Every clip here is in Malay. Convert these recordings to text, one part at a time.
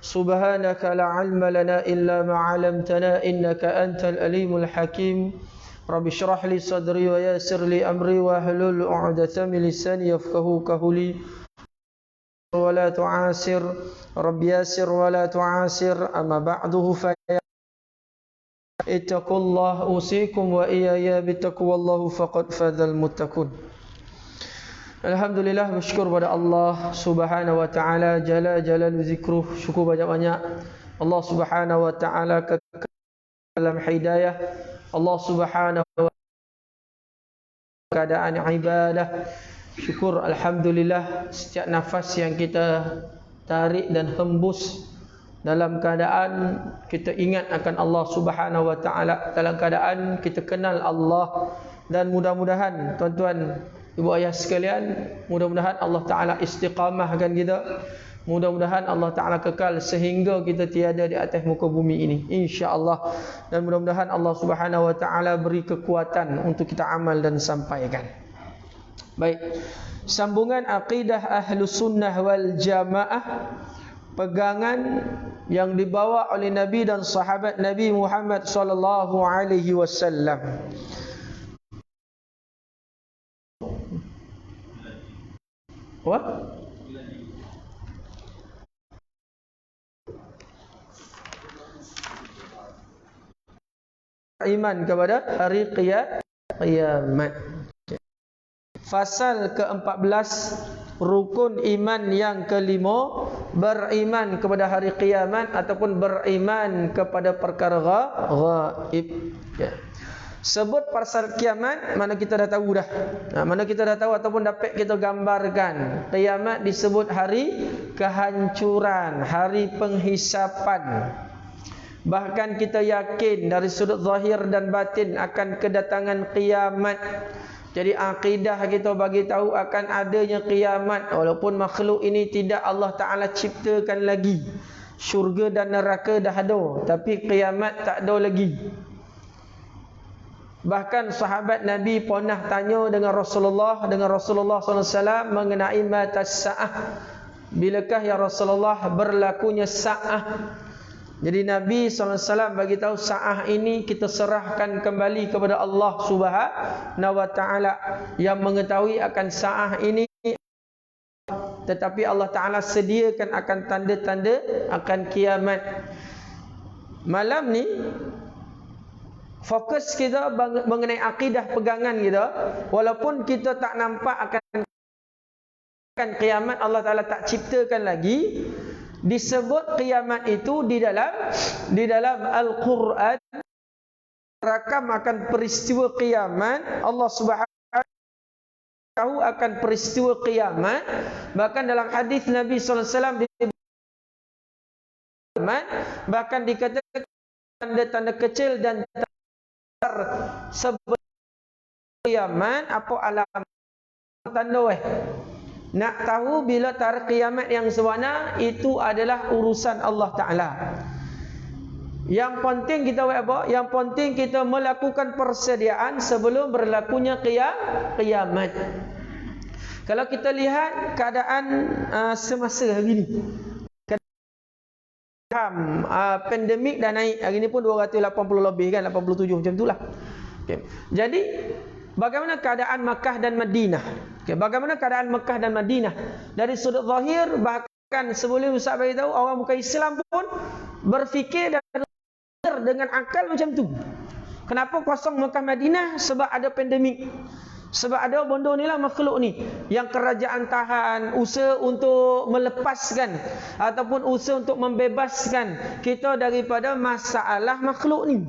سبحانك لا علم لنا إلا ما علمتنا إنك أنت الأليم الحكيم رب اشرح لي صدري ويسر لي أمري واحلل عقدة من لساني يفقهوا قولي ولا تعاسر رب يسر ولا تعاسر أما بعده اتقوا الله أوصيكم وإياي بتقوى الله فقد فاز المتقون. Alhamdulillah, bersyukur pada Allah Subhanahu wa taala, jalla jalalu zikruh. Syukur banyak-banyak Allah Subhanahu wa taala dalam hidayah. Allah Subhanahu wa taala keadaan ibadah. Syukur alhamdulillah setiap nafas yang kita tarik dan hembus dalam keadaan kita ingat akan Allah Subhanahu wa taala, dalam keadaan kita kenal Allah. Dan mudah-mudahan tuan-tuan, ibu ayah sekalian, mudah-mudahan Allah Ta'ala istiqamahkan kita. Mudah-mudahan Allah Ta'ala kekal sehingga kita tiada di atas muka bumi ini, insya-Allah. Dan mudah-mudahan Allah Subhanahu Wa Ta'ala beri kekuatan untuk kita amal dan sampaikan. Baik, sambungan akidah Ahlus Sunnah wal Jamaah, pegangan yang dibawa oleh Nabi dan sahabat Nabi Muhammad sallallahu alaihi wasallam. What? Iman kepada hari kiamat. Fasal ke-14, rukun iman yang kelima, beriman kepada hari kiamat ataupun beriman kepada perkara ghaib. Ya. Sebut pasal kiamat, mana kita dah tahu dah. Mana kita dah tahu ataupun dapat kita gambarkan. Kiamat disebut hari kehancuran, hari penghisapan. Bahkan kita yakin dari sudut zahir dan batin akan kedatangan kiamat. Jadi akidah kita bagi tahu akan adanya kiamat, walaupun makhluk ini tidak Allah Ta'ala ciptakan lagi. Syurga dan neraka dah ada, tapi kiamat tak ada lagi. Bahkan sahabat Nabi pernah tanya dengan Rasulullah SAW mengenai mata sa'ah. Bilakah ya Rasulullah berlakunya sa'ah? Jadi Nabi SAW bagi tahu sa'ah ini kita serahkan kembali kepada Allah Subhanahu wa taala yang mengetahui akan sa'ah ini. Tetapi Allah Ta'ala sediakan akan tanda-tanda akan kiamat. Malam ni fokus kita mengenai akidah pegangan kita. Walaupun kita tak nampak akan kiamat, Allah Ta'ala tak ciptakan lagi. Disebut kiamat itu di dalam Al-Quran, rakam akan peristiwa kiamat. Allah Subhanahu tahu akan peristiwa kiamat. Bahkan dalam hadis Nabi SAW bahkan dikatakan tanda-tanda kecil dan sebelum kiamat. Apa alamat tanda nak tahu bila tarikh kiamat yang sebenar, itu adalah urusan Allah Ta'ala. Yang penting kita buat apa? Yang penting kita melakukan persediaan sebelum berlakunya kiamat. Kalau kita lihat keadaan semasa hari ini, pandemik dah naik. Hari ini pun 280 lebih kan, 87 macam itulah. Okay. Jadi bagaimana keadaan Makkah dan Madinah? Okay. Bagaimana keadaan Makkah dan Madinah? Dari sudut zahir, bahkan sebelum Ustaz beritahu, orang bukan Islam pun berfikir dengan akal macam tu. Kenapa kosong Makkah Madinah? Sebab ada pandemik. Sebab ada benda ni lah makhluk ni yang kerajaan tahan, usaha untuk melepaskan ataupun usaha untuk membebaskan kita daripada masalah makhluk ni.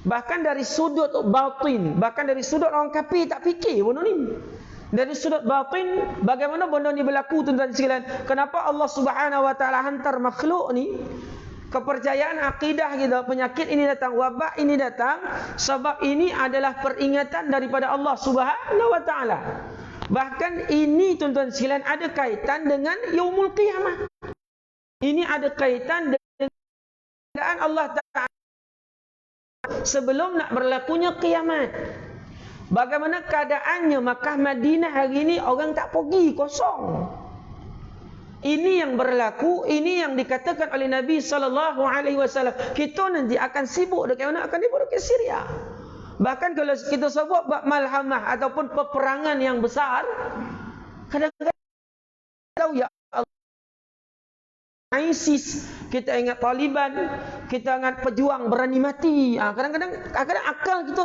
Bahkan dari sudut batin, bahkan dari sudut orang kafir tak fikir benda ni. Dari sudut batin, bagaimana benda ni berlaku tuan-tuan sekalian? Kenapa Allah Subhanahu wa taala hantar makhluk ni? Kepercayaan akidah kita, penyakit ini datang, wabak ini datang, sebab ini adalah peringatan daripada Allah Subhanahu wa taala. Bahkan ini tuan-tuan sekalian ada kaitan dengan yaumul qiyamah. Ini ada kaitan dengan Allah Ta'ala sebelum nak berlakunya kiamat. Bagaimana keadaannya Makkah Madinah hari ini? Orang tak pergi, kosong. Ini yang berlaku, ini yang dikatakan oleh Nabi SAW. Kita nanti akan sibuk dekat mana? Akan sibuk dekat Syria. Bahkan kalau kita sebut bab malhamah ataupun peperangan yang besar, kadang-kadang tahu ya Allah, ISIS, kita ingat Taliban, kita ingat pejuang berani mati. Kadang-kadang akal kita,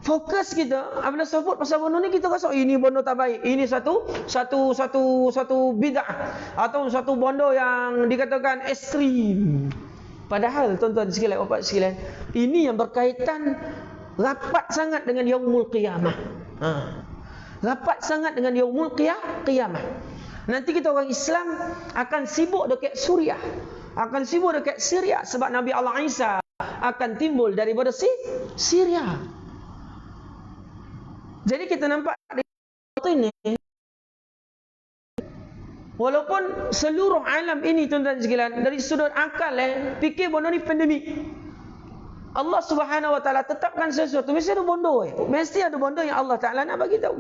fokus kita, apabila sebut pasal bondo ni, kita rasa ini bondo tak baik, ini satu bid'ah atau satu bondo yang dikatakan ekstrim. Padahal tuan-tuan sekalian, bapak sekalian, ini yang berkaitan rapat sangat dengan yaumul qiyamah. Rapat sangat dengan yaumul qiyamah. Nanti kita orang Islam akan sibuk dekat Suriah, akan sibuk dekat Syria, sebab Nabi Allah Isa akan timbul daripada Syria. Jadi kita nampak ini, walaupun seluruh alam ini tuan-tuan sekalian, dari sudut akal fikir bondo ni pandemik. Allah Subhanahu wa taala tetapkan sesuatu, mesti ada bondo. Mesti ada bondo yang Allah Taala nak bagi tahu.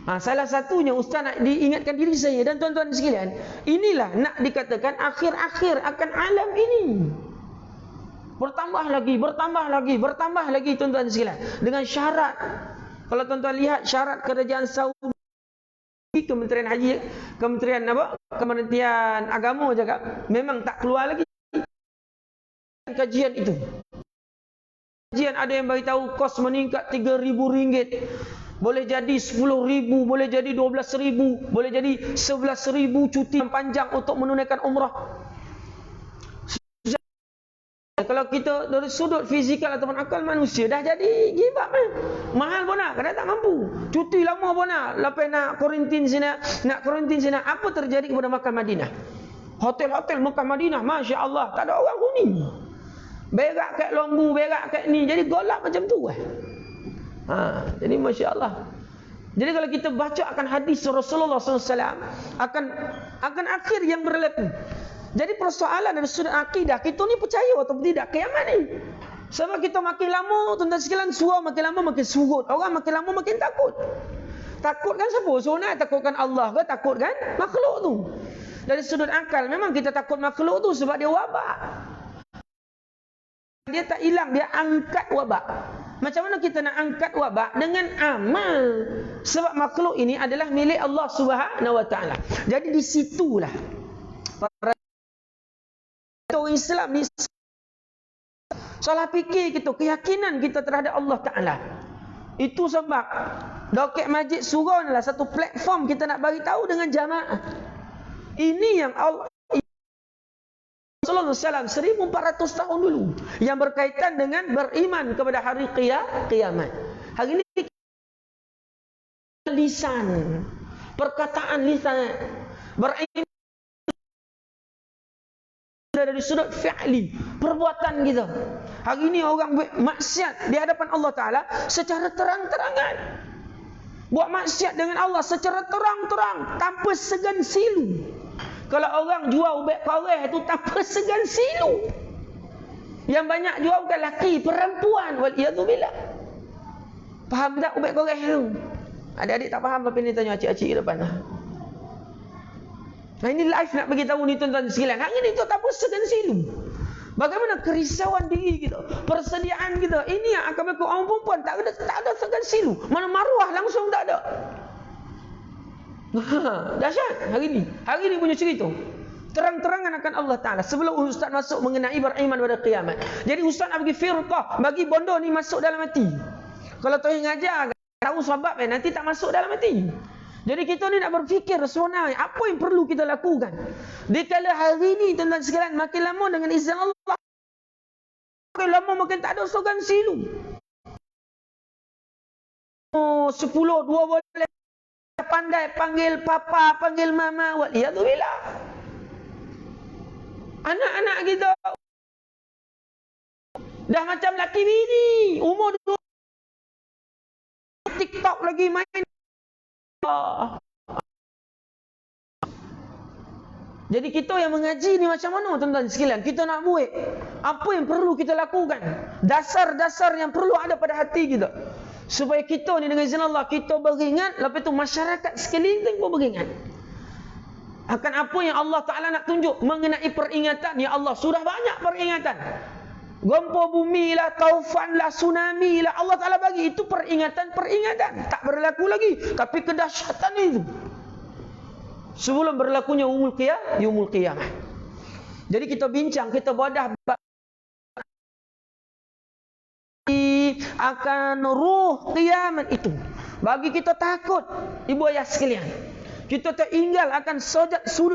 Salah satunya ustaz nak diingatkan diri saya dan tuan-tuan sekalian, inilah nak dikatakan akhir-akhir akan alam ini. Bertambah lagi tuan-tuan sekalian, dengan syarat. Kalau tuan-tuan lihat syarat kerajaan Saudi, Kementerian Haji, Kementerian Agama cakap, memang tak keluar lagi kajian itu. Kajian ada yang bagi tahu kos meningkat RM3,000, boleh jadi RM10,000, boleh jadi RM12,000, boleh jadi RM11,000 cuti panjang untuk menunaikan umrah. Kalau kita dari sudut fizikal ataupun akal manusia, dah jadi give up. Mahal pun nak, kadang tak mampu. Cuti lama pun nak, lepas nak kuarantin sini. Apa terjadi kepada Makkah Madinah? Hotel-hotel Makkah Madinah, Masya Allah, tak ada orang huni. Berak kat Lombu, berak kat ni. Jadi golap macam tu. Jadi Masya Allah. Jadi kalau kita baca akan hadis Rasulullah SAW, akan akhir yang berlaku. Jadi persoalan dari sudut akidah, kita ni percaya atau tidak kiamat ni? Sebab kita makin lama, tuan-tuan sekalian, suara makin lama makin surut. Orang makin lama makin takut. Takut kan siapa? Sunat takutkan Allah ke? Takutkan makhluk tu. Dari sudut akal, memang kita takut makhluk tu sebab dia wabak. Dia tak hilang, dia angkat wabak. Macam mana kita nak angkat wabak? Dengan amal. Sebab makhluk ini adalah milik Allah Subhanahu wa taala. Jadi di situlah para orang Islam ni salah fikir kita, keyakinan kita terhadap Allah Ta'ala. Itu sebab Doket Masjid Surau adalah satu platform kita nak bagi tahu dengan jamaah. Ini yang Allah Rasulullah SAW 1400 tahun dulu, yang berkaitan dengan beriman kepada hari kiamat. Hari ini lisan, perkataan lisan, beriman dari sudut fi'li, perbuatan kita. Hari ini orang buat maksiat di hadapan Allah Ta'ala secara terang-terangan. Buat maksiat dengan Allah secara terang-terang, tanpa segan silu. Kalau orang jual ubat koreh itu tanpa segan silu. Yang banyak jual bukan lelaki, perempuan. Waliyadzubillah. Faham tak ubat koreh itu? Adik-adik tak faham, tapi ni tanya acik-acik ke depan. Nah, ini live nak bagi tahu ni tuan-tuan sekalian. Hari ni tu tak apa segan silu. Bagaimana kerisauan diri kita, persediaan kita. Ini yang akan berlaku. Orang perempuan tak ada segan silu. Mana maruah langsung tak ada. Dahsyat hari ni. Hari ni punya cerita. Terang-terangan akan Allah Ta'ala. Sebelum ustaz masuk mengenai beriman pada kiamat. Jadi ustaz nak bagi firqah, bagi bondo ni masuk dalam hati. Kalau tuan ngajar, tahu sebab nanti tak masuk dalam hati. Jadi kita ni nak berfikir rasional, apa yang perlu kita lakukan. Dikala hari ni tuan-tuan sekalian, makin lama dengan izin Allah, makin lama makin tak ada sogan silu. 10, 2 boleh pandai panggil papa, panggil mama. Waliyadzubillah. Anak-anak kita dah macam laki bini, umur 2, TikTok lagi main. Jadi kita yang mengaji ni macam mana tuan-tuan sekalian? Kita nak buat apa yang perlu kita lakukan? Dasar-dasar yang perlu ada pada hati kita. Supaya kita ni dengan izin Allah, kita beringat, lepas tu masyarakat sekeliling pun beringat akan apa yang Allah Ta'ala nak tunjuk mengenai peringatan. Ya Allah, sudah banyak peringatan. Gempa bumi lah, taufan lah, tsunami lah, Allah Ta'ala bagi. Itu peringatan. Tak berlaku lagi. Tapi kedahsyatan itu sebelum berlakunya yaumul qiyamah. Jadi kita bincang, kita badah akan ruh kiamat itu. Bagi kita takut, ibu ayah sekalian. Kita tertinggal akan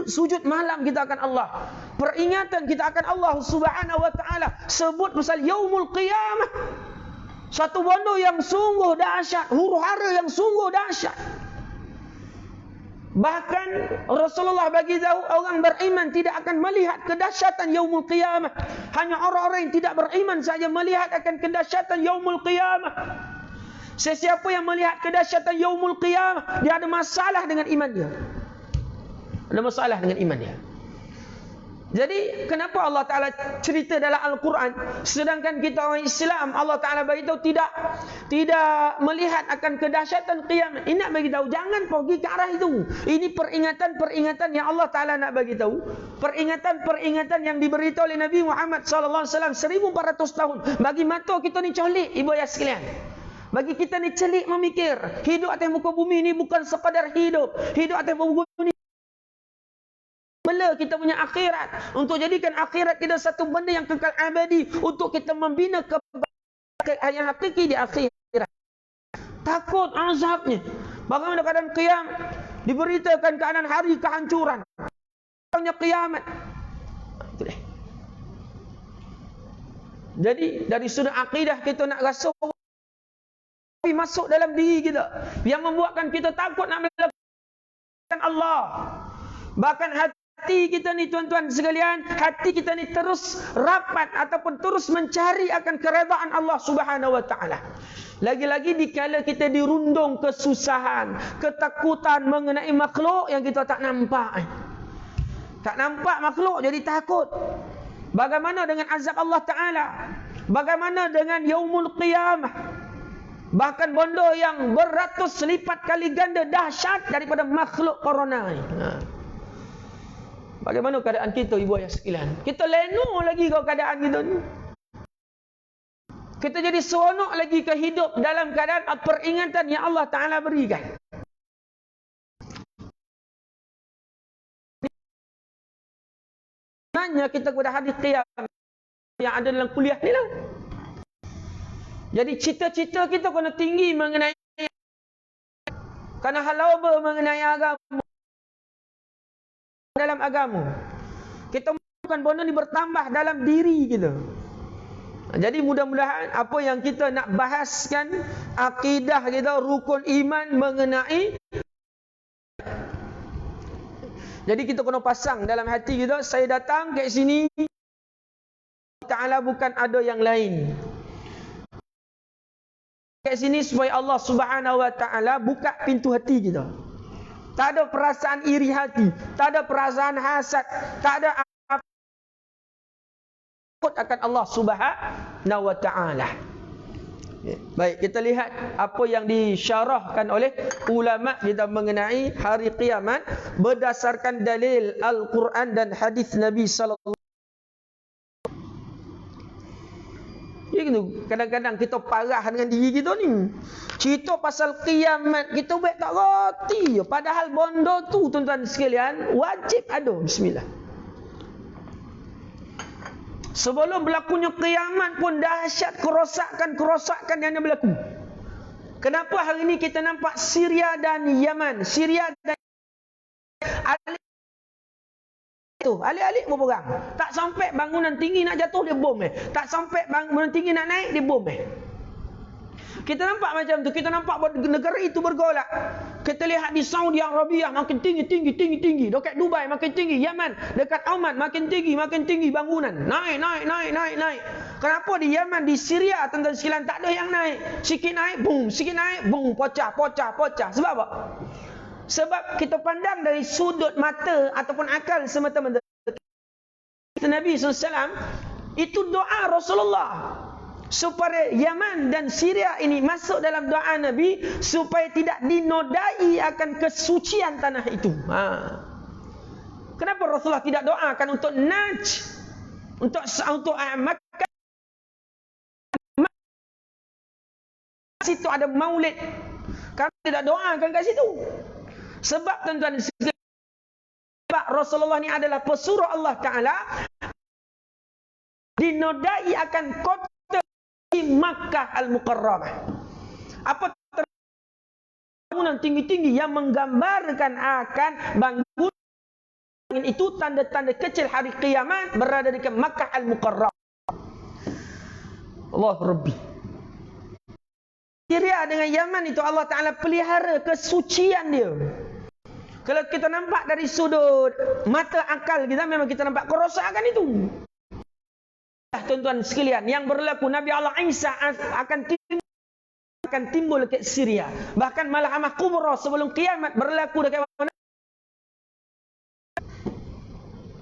sujud malam kita akan Allah. Peringatan kita akan Allah Subhanahu wa taala. Sebut pasal yaumul qiyamah. Satu benda yang sungguh dahsyat, huru-hara yang sungguh dahsyat. Bahkan Rasulullah bagi tahu orang beriman tidak akan melihat kedahsyatan yaumul qiyamah. Hanya orang-orang yang tidak beriman saja melihat akan kedahsyatan yaumul qiyamah. Sesiapa yang melihat kedahsyatan yaumul qiyamah, dia ada masalah dengan iman dia. Ada masalah dengan iman dia. Jadi kenapa Allah Ta'ala cerita dalam Al-Quran, sedangkan kita orang Islam, Allah Ta'ala beritahu tidak melihat akan kedahsyatan qiyamah. Ini nak beritahu, jangan pergi ke arah itu. Ini peringatan-peringatan yang Allah Ta'ala nak beritahu. Peringatan-peringatan yang diberitahu oleh Nabi Muhammad SAW 1400 tahun. Bagi mata kita ni colik, ibu ayah sekalian. Bagi kita ni celik memikir, hidup atas muka bumi ni bukan sekadar hidup. Hidup atas muka bumi ni bela kita punya akhirat. Untuk jadikan akhirat kita satu benda yang kekal abadi. Untuk kita membina kebaikan yang hakiki di akhirat. Takut azabnya. Bagaimana keadaan kiamat? Diberitakan keadaan hari kehancuran. Kiamat. Jadi dari sudut akidah kita nak rasa masuk dalam diri kita yang membuatkan kita takut nak melakukan Allah. Bahkan hati kita ni tuan-tuan sekalian, hati kita ni terus rapat ataupun terus mencari akan keredaan Allah Subhanahu wa taala. Lagi-lagi dikala kita dirundung kesusahan, ketakutan mengenai makhluk yang kita tak nampak. Tak nampak makhluk jadi takut. Bagaimana dengan azab Allah Taala? Bagaimana dengan yaumul qiyamah? Bahkan benda yang beratus lipat kali ganda dahsyat daripada makhluk corona ni. Bagaimana keadaan kita ibu ayah sekalian? Kita leno lagi kau keadaan kita ni. Kita jadi seronok lagi ke hidup dalam keadaan peringatan yang Allah Ta'ala berikan. Nanya kita kepada hadis qiyamah yang ada dalam kuliah ni lah. Jadi cita-cita kita kena tinggi mengenai, kerana halauba mengenai agama. Dalam agama kita bukan benda ni bertambah dalam diri kita. Jadi mudah-mudahan apa yang kita nak bahaskan, akidah kita, rukun iman mengenai. Jadi kita kena pasang dalam hati kita, saya datang ke sini Ta'ala bukan ada yang lain. Kat sini supaya Allah Subhanahu wa taala buka pintu hati kita. Tak ada perasaan iri hati, tak ada perasaan hasad, tak ada takut akan Allah Subhanahu wa taala. Baik, kita lihat apa yang disyarahkan oleh ulama kita mengenai hari kiamat berdasarkan dalil Al-Quran dan hadis Nabi sallallahu. Ya gitu. Kadang-kadang kita parah dengan diri kita ni. Cerita pasal kiamat kita buat tak reti. Padahal bondo tu tuan-tuan sekalian wajib ada. Bismillah. Sebelum berlakunya kiamat pun dahsyat kerosakan yang berlaku. Kenapa hari ini kita nampak Syria dan Yaman, Syria dan alik-alik berperang. Tak sampai bangunan tinggi nak jatuh dia bom Tak sampai bangunan tinggi nak naik dia bom Kita nampak macam tu. Kita nampak negara itu bergolak. Kita lihat di Saudi Arabia makin tinggi. Dekat Dubai makin tinggi. Yaman, dekat Oman makin tinggi bangunan. Naik. Kenapa di Yaman, di Syria tuan-tuan sekalian tak ada yang naik. Sikit naik, boom, pecah. Sebab apa? Sebab kita pandang dari sudut mata ataupun akal semata-mata. Nabi SAW itu doa Rasulullah supaya Yaman dan Syria ini masuk dalam doa Nabi supaya tidak dinodai akan kesucian tanah itu. Kenapa Rasulullah tidak doakan untuk Najd, untuk Makkah? Situ ada maulid. Karena tidak doakan kat situ. Sebab tuan-tuan, sebab Rasulullah ni adalah pesuruh Allah Ta'ala dinodai akan kota Makkah Al-Mukarramah. Apa bangunan tinggi-tinggi yang menggambarkan akan bangunan itu tanda-tanda kecil hari kiamat berada di Makkah Al-Mukarramah. Allah Rabbi. Syria dengan Yaman itu Allah Ta'ala pelihara kesucian dia. Kalau kita nampak dari sudut mata akal kita, memang kita nampak kerosakan itu. Tuan-tuan sekalian, yang berlaku Nabi Allah Isa akan timbul ke Syria. Bahkan Malhamah Kubra sebelum kiamat berlaku dekat mana?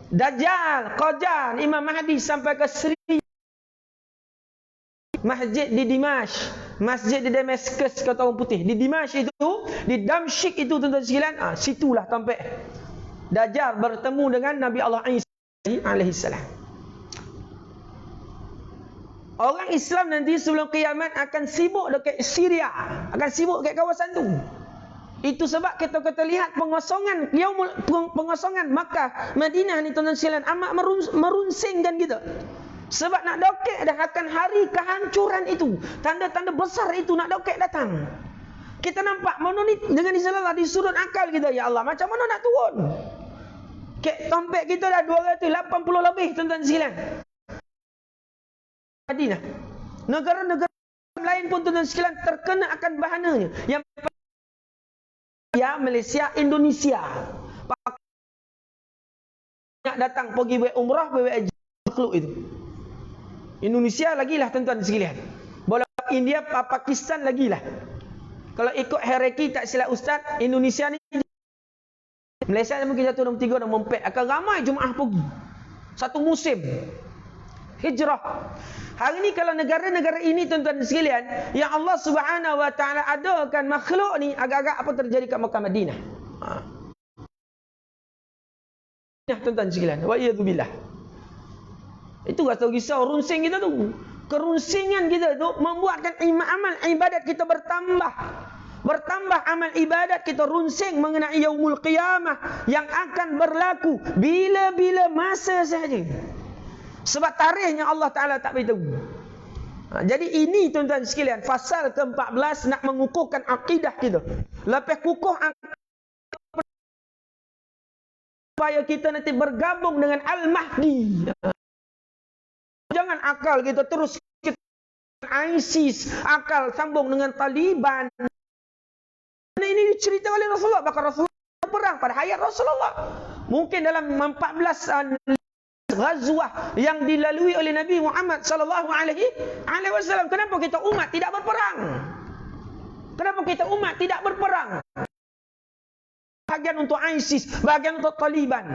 Dajjal, Qajan, Imam Mahdi sampai ke Syria. Masjid di Dimash, masjid di Damascus kata orang putih, di Dimash itu, di Damsyik itu tuan-tuan sekalian, situlah sampai Dajjal bertemu dengan Nabi Allah Isa alaihi salam. Orang Islam nanti sebelum kiamat akan sibuk dekat Syria, akan sibuk dekat kawasan tu. Itu sebab kita lihat pengosongan Makkah, Madinah ni tuan-tuan sekalian amat merunsingkan kita. Sebab nak dokek dah akan hari kehancuran itu. Tanda-tanda besar itu nak dokek datang. Kita nampak mana ni dengan istilah di sudut akal kita, ya Allah, macam mana nak turun? Tompek kita dah 280 lebih tuan-tuan sekalian. Madinah. Negara-negara lain pun tuan-tuan sekalian terkena akan bahananya. Yang ya, Malaysia, Indonesia. Nak datang pergi buat umrah, buat haji makhluk itu. Indonesia lagilah tuan-tuan sekalian. Bola India, Pakistan lagilah. Kalau ikut hierarki tak silap ustaz, Indonesia ni, Malaysia mungkin jatuh nombor 3 dan nombor 4. Akan ramai Jumaah pergi. Satu musim hijrah. Hari ni kalau negara-negara ini tuan-tuan sekalian, yang Allah Subhanahu wa taala adakan makhluk ni, agak-agak apa terjadi kat Makkah Madinah. Tuan-tuan sekalian, wa iyadzubillah. Itu rasa risau runsing kita tu. Kerunsingan kita tu membuatkan amal ibadat kita bertambah. Bertambah amal ibadat kita runsing mengenai yaumul qiyamah yang akan berlaku bila-bila masa sahaja. Sebab tarikhnya Allah Ta'ala tak beritahu. Jadi ini tuan-tuan sekalian, fasal ke-14 nak mengukuhkan akidah kita. Lepas kukuh supaya kita nanti bergabung dengan Al-Mahdi. Jangan akal kita terus ISIS, akal sambung dengan Taliban. Ini cerita oleh Rasulullah, bahkan Rasulullah perang pada hayat Rasulullah. Mungkin dalam 14 ghazwah yang dilalui oleh Nabi Muhammad sallallahu alaihi wasallam. Kenapa kita umat tidak berperang? Kenapa kita umat tidak berperang? Bahagian untuk ISIS, bahagian untuk Taliban.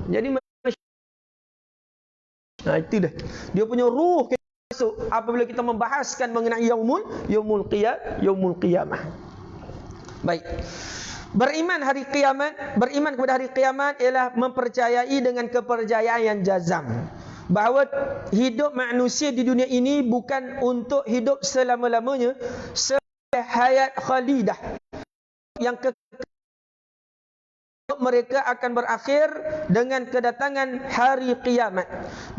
Jadi itu dah. Dia punya ruh masuk apabila kita membahaskan mengenai yaumul qiyamah. Baik. Beriman hari kiamat, beriman kepada hari kiamat ialah mempercayai dengan kepercayaan yang jazam bahawa hidup manusia di dunia ini bukan untuk hidup selama-lamanya, sebagai hayat khalidah yang mereka akan berakhir dengan kedatangan hari kiamat,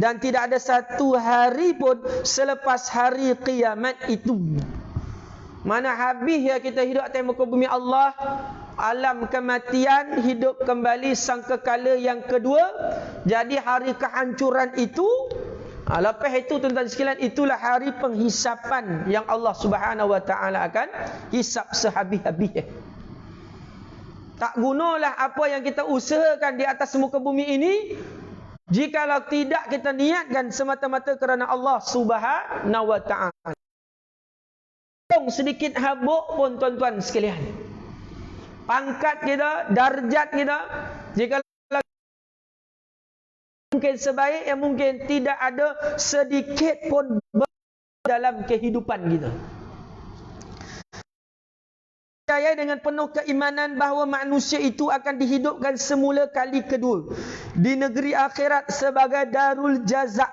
dan tidak ada satu hari pun selepas hari kiamat itu. Mana habis ya kita hidup atas muka bumi Allah, alam kematian, hidup kembali sang kekala yang kedua. Jadi hari kehancuran itu, lepas itu tuan-tuan sekalian, itulah hari penghisapan yang Allah Subhanahu wa taala akan hisap sehabis-habisnya. Tak gunalah apa yang kita usahakan di atas muka bumi ini, jikalau tidak kita niatkan semata-mata kerana Allah Subhanahu wa taala. Sedikit habuk pun tuan-tuan sekalian, pangkat kita, darjat kita, jikalau mungkin sebaik yang mungkin, tidak ada sedikit pun dalam kehidupan kita. Percaya dengan penuh keimanan bahawa manusia itu akan dihidupkan semula kali kedua di negeri akhirat sebagai darul jaza,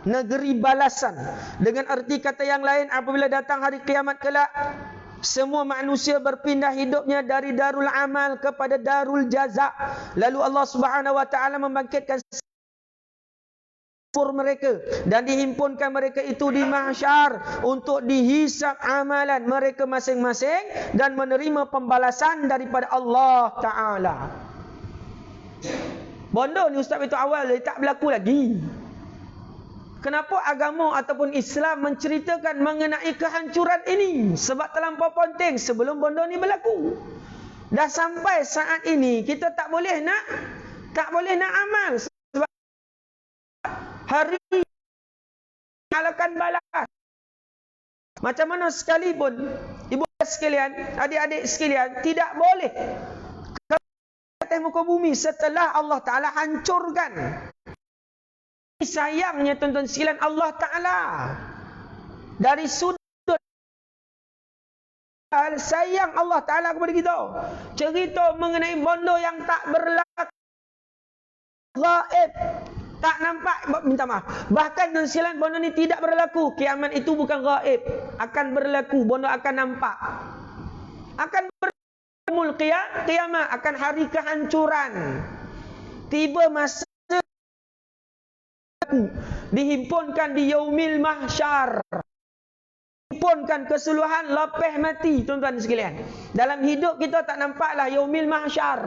negeri balasan. Dengan arti kata yang lain, apabila datang hari kiamat kelak, semua manusia berpindah hidupnya dari darul amal kepada darul jaza. Lalu Allah Subhanahu wa taala membangkitkan mereka dan dihimpunkan mereka itu di mahsyar untuk dihisap amalan mereka masing-masing dan menerima pembalasan daripada Allah Ta'ala. Bodoh ni ustaz itu awal dia tak berlaku lagi. Kenapa agama ataupun Islam menceritakan mengenai kehancuran ini? Sebab terlampau penting sebelum bodoh ni berlaku. Dah sampai saat ini kita tak boleh nak amal. Hari alakan balas. Macam mana sekalipun, ibu sekalian, adik-adik sekalian, tidak boleh ke atas muka bumi setelah Allah Ta'ala hancurkan. Sayangnya tuan-tuan sekalian, Allah Ta'ala dari sudut sayang Allah Ta'ala kepada kita, cerita mengenai benda yang tak berlaku, gaib, tak nampak, minta maaf. Bahkan tuan sekalian, benda ni tidak berlaku. Kiamat itu bukan gaib, akan berlaku, benda akan nampak. Akan bermul kiamat, akan hari kehancuran. Tiba masa dihimpunkan di yaumil mahsyar. Himpunkan keseluruhan lepas mati, tuan-tuan sekalian. Dalam hidup kita tak nampaklah yaumil mahsyar.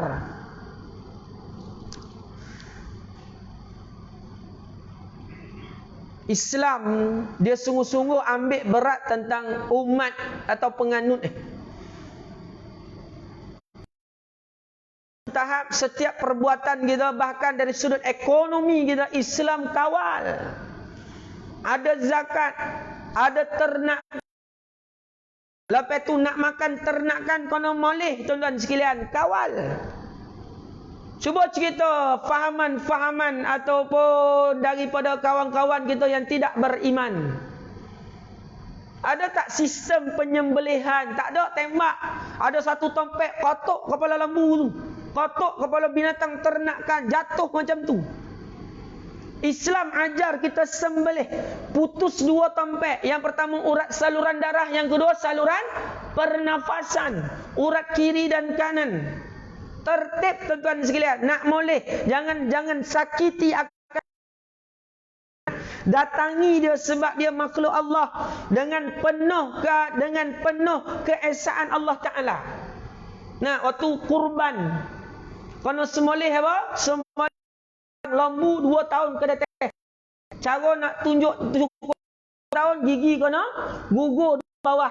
Islam dia sungguh-sungguh ambil berat tentang umat atau penganut tahap setiap perbuatan kita, bahkan dari sudut ekonomi kita, Islam kawal. Ada zakat, ada ternak. Lepas tu nak makan ternakan kena moleh, tuan-tuan sekalian, kawal. Cuba cerita fahaman-fahaman ataupun daripada kawan-kawan kita yang tidak beriman. Ada tak sistem penyembelihan? Tak ada, tembak. Ada satu tompek, kotok kepala lembu tu. Kotok kepala binatang ternakan, jatuh macam tu. Islam ajar kita sembelih. Putus dua tompek. Yang pertama urat saluran darah, yang kedua saluran pernafasan. Urat kiri dan kanan. Tertib tuan-tuan sekalian, nak moleh, jangan sakiti akan datangi dia sebab dia makhluk Allah dengan penuh keesaan Allah Taala. Nah, waktu kurban kena semoleh apa? Semoleh lembu 2 tahun ke depan. Cara nak tunjuk 2 tahun, gigi kena gugur bawah.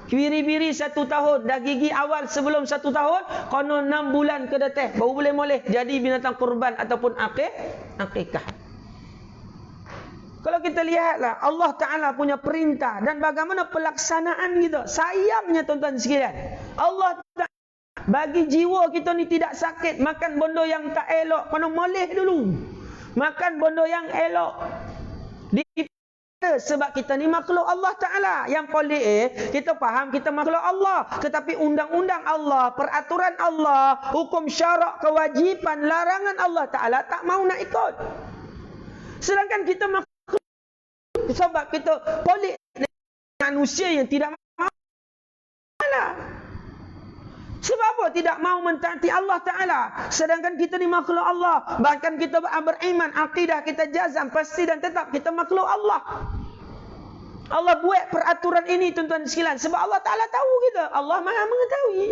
Biri-biri 1 tahun, dah gigi awal sebelum 1 tahun, kono 6 bulan ke depan baru boleh moleh jadi binatang kurban ataupun akikah. Kalau kita lihatlah Allah Ta'ala punya perintah dan bagaimana pelaksanaan kita. Sayangnya tuan-tuan sekalian, Allah Ta'ala bagi jiwa kita ni tidak sakit, makan benda yang tak elok, kono moleh dulu. Makan benda yang elok. Sebab kita ni makhluk Allah Ta'ala. Yang boleh kita faham kita makhluk Allah, tetapi undang-undang Allah, peraturan Allah, hukum syarak, kewajipan, larangan Allah Ta'ala tak mau nak ikut. Sedangkan kita makhluk, sebab kita boleh manusia yang tidak mau. Sebab apa tidak mau mentaati Allah Ta'ala? Sedangkan kita ni makhluk Allah. Bahkan kita beriman, akidah kita jazam, pasti dan tetap kita makhluk Allah. Allah buat peraturan ini tuan-tuan sekalian sebab Allah Ta'ala tahu kita. Allah Maha mengetahui.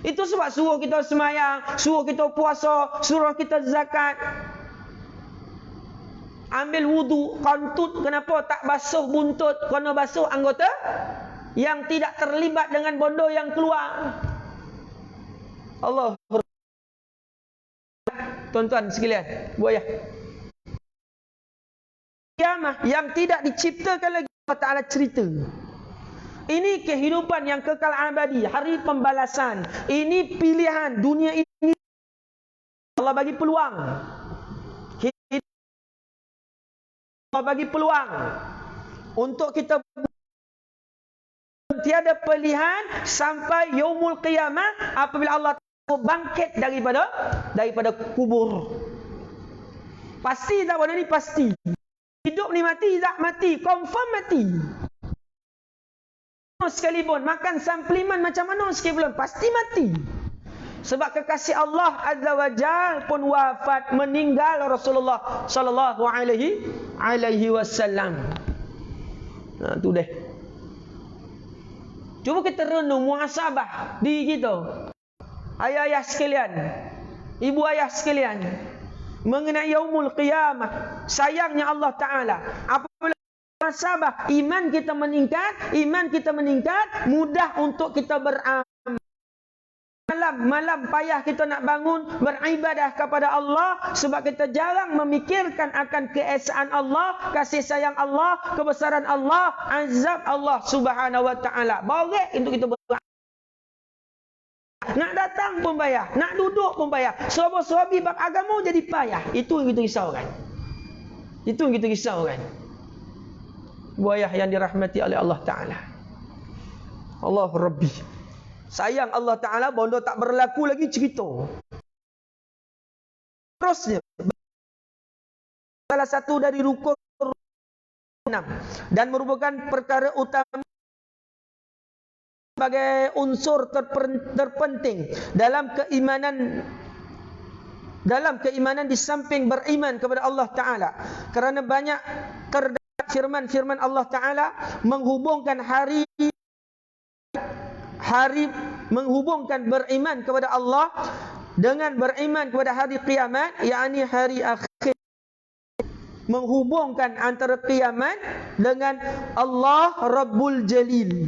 Itu sebab suruh kita semayang, suruh kita puasa, suruh kita zakat. Ambil wudu, kantut, kenapa tak basuh buntut, kena basuh anggota yang tidak terlibat dengan bondo yang keluar. Allah. Tuan-tuan sekalian, buaya. Kiamat yang tidak diciptakan lagi, Allah Ta'ala cerita. Ini kehidupan yang kekal abadi, hari pembalasan. Ini pilihan dunia ini. Allah bagi peluang. Allah bagi peluang untuk kita tiada pilihan sampai yaumul qiyamah apabila Allah bangkit daripada kubur. Pasti tak benda ni pasti. Hidup ni mati tak mati, confirm mati. Sekalipun makan sampliman macam mana sekalipun pasti mati. Sebab kekasih Allah Azza wa Jal pun wafat, meninggal Rasulullah sallallahu alaihi wasallam. Nah, tu deh. Cuba kita renung muhasabah diri kita. Ayah-ayah sekalian, ibu ayah sekalian, mengenai yaumul qiyamah, sayangnya Allah Ta'ala apabila muhasabah, iman kita meningkat, mudah untuk kita beramal. Malam payah kita nak bangun beribadah kepada Allah sebab kita jarang memikirkan akan keesaan Allah, kasih sayang Allah, kebesaran Allah, azab Allah Subhanahu wa Ta'ala. Borek untuk kita beramal. Nak datang pun payah, nak duduk pun payah. Serba-serbi bab agama jadi payah. Itu yang kita risaukan. Buayah yang dirahmati oleh Allah Ta'ala. Allah Rabbi. Sayang Allah Ta'ala bondo tak berlaku lagi cerita. Terusnya. Salah satu dari rukun 6. Dan merupakan perkara utama sebagai unsur terpenting dalam keimanan di samping beriman kepada Allah Ta'ala. Kerana banyak terdapat firman-firman Allah Ta'ala menghubungkan menghubungkan beriman kepada Allah dengan beriman kepada hari kiamat, yakni hari akhir. Menghubungkan antara kiamat dengan Allah Rabbul Jalil.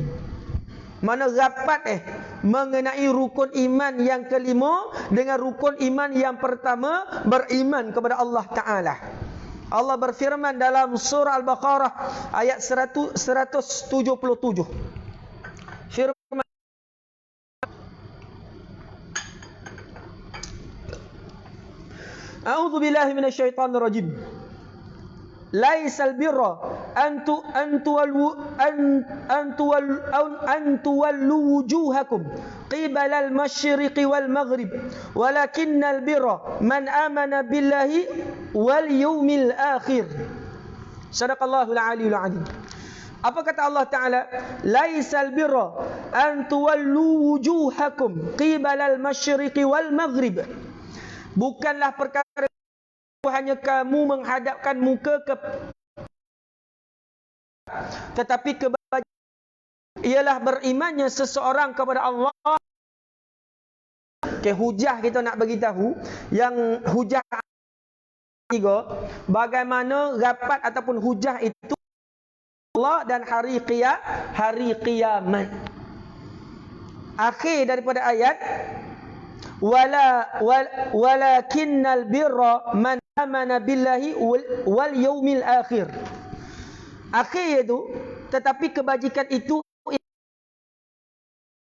Mana rapat mengenai rukun iman yang kelima dengan rukun iman yang pertama, beriman kepada Allah Ta'ala. Allah berfirman dalam surah Al-Baqarah ayat 177. Firman A'udzu billahi minasyaitonir rajim. Laisal birra an tuwallu wujuhakum qibala al-masyriqi wal maghrib walakinnal birra man amana billahi wal yawmil akhir. Sadaqallahul aliyyul azim. Apa kata Allah Ta'ala? Laisal birra an tuwallu wujuhakum qibala al-masyriqi wal maghrib. Bukanlah perkara hanya kamu menghadapkan muka ke, tetapi kebajikan ialah berimannya seseorang kepada Allah. Hujah kita nak bagi tahu yang hujah tiga, bagaimana rapat ataupun hujah itu Allah dan hari kiamat. Akhir daripada ayat walakinnal birra man amana billahi wal yaumil akhir. Akhir itu, tetapi kebajikan itu